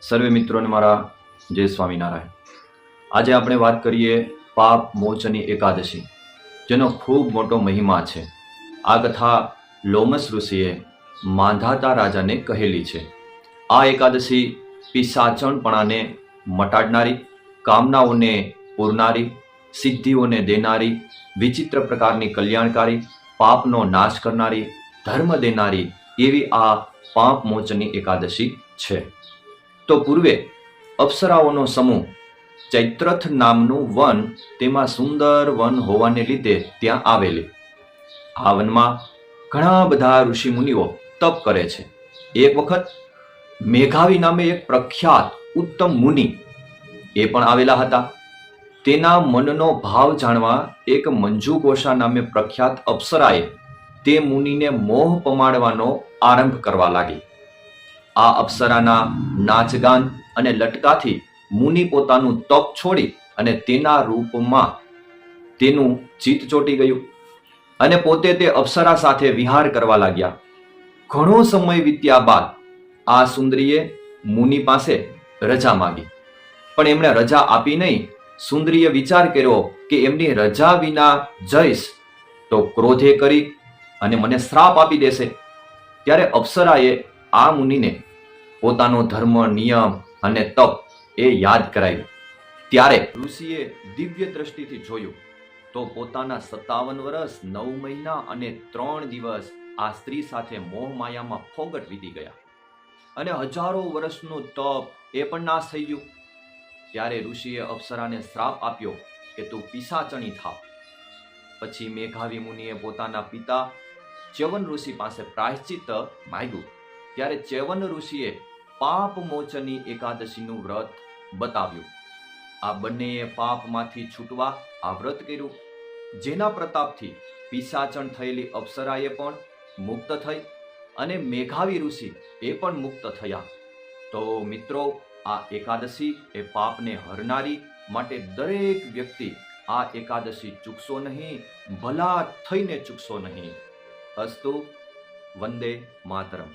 સર્વે મિત્રોને મારા જય સ્વામિનારાયણ। આજે આપણે વાત કરીએ પાપ મોચની એકાદશી, જેનો ખૂબ મોટો મહિમા છે। આ કથા લોમસ ઋષિએ માંધાતા રાજાને કહેલી છે। આ એકાદશી પિશાચણપણાને મટાડનારી, કામનાઓને પૂરનારી, સિદ્ધિઓને દેનારી, વિચિત્ર પ્રકારની કલ્યાણકારી, પાપનો નાશ કરનારી, ધર્મ દેનારી એવી આ પાપ મોચની એકાદશી છે। તો પૂર્વે અપ્સરાઓનો સમૂહ ચૈત્રથ નામનું વન, તેમાં સુંદર વન હોવાને લીધે ત્યાં આવેલી। આ વનમાં ઘણા બધા ઋષિ મુનિઓ તપ કરે છે। એક વખત મેઘાવી નામે એક પ્રખ્યાત ઉત્તમ મુનિ એ પણ આવેલા હતા। તેના મનનો ભાવ જાણવા એક મંજુઘોષા નામે પ્રખ્યાત અપ્સરાએ તે મુનિને મોહ પમાડવાનો આરંભ કરવા લાગી। આ અપ્સરાના નાચગાન અને લટકાથી મુનિ પોતાનું તપ છોડી અને તેના રૂપમાં તેનું ચિત્ત ચોંટી ગયું અને પોતે તે અપ્સરા સાથે વિહાર કરવા લાગ્યા। ઘણો સમય વીત્યા બાદ આ સુંદરીએ મુનિ પાસે રજા માંગી, પણ એમણે રજા આપી નહીં। સુંદરીએ વિચાર કર્યો કે એમની રજા વિના જઈશ તો ક્રોધે કરી અને મને શ્રાપ આપી દેશે। ત્યારે અપ્સરાએ આ મુનિને પોતાનો ધર્મ, નિયમ અને તપ એ યાદ કરાવ્યું। ત્યારે ઋષિએ દિવ્ય દ્રષ્ટિથી જોયું તો પોતાના 57 વર્ષ 9 મહિના અને 3 દિવસ આ સ્ત્રી સાથે મોહ માયામાં ફોગટ વીતી ગયા અને હજારો વર્ષનું તપ એ પણ નાશ થઈ ગયું। ત્યારે ઋષિએ અપ્સરાને શ્રાપ આપ્યો કે તું પિશાચણી થા। પછી મેઘાવી મુનિએ પોતાના પિતા ચ્યવન ઋષિ પાસે પ્રાયશ્ચિત્ત માંગ્યું। ત્યારે ચ્યવન ઋષિએ પાપ મોચની એકાદશીનું વ્રત બતાવ્યું। આ બંનેએ પાપમાંથી છૂટવા આ વ્રત કર્યું, જેના પ્રતાપથી પિશાચણ થયેલી અપ્સરાએ પણ મુક્ત થઈ અને મેઘાવી ઋષિ એ પણ મુક્ત થયા। તો મિત્રો, આ એકાદશી એ પાપને હરનારી માટે દરેક વ્યક્તિ આ એકાદશી ચૂકશો નહીં, ભલા થઈને ચૂકશો નહીં। અસ્તુ, વંદે માતરમ।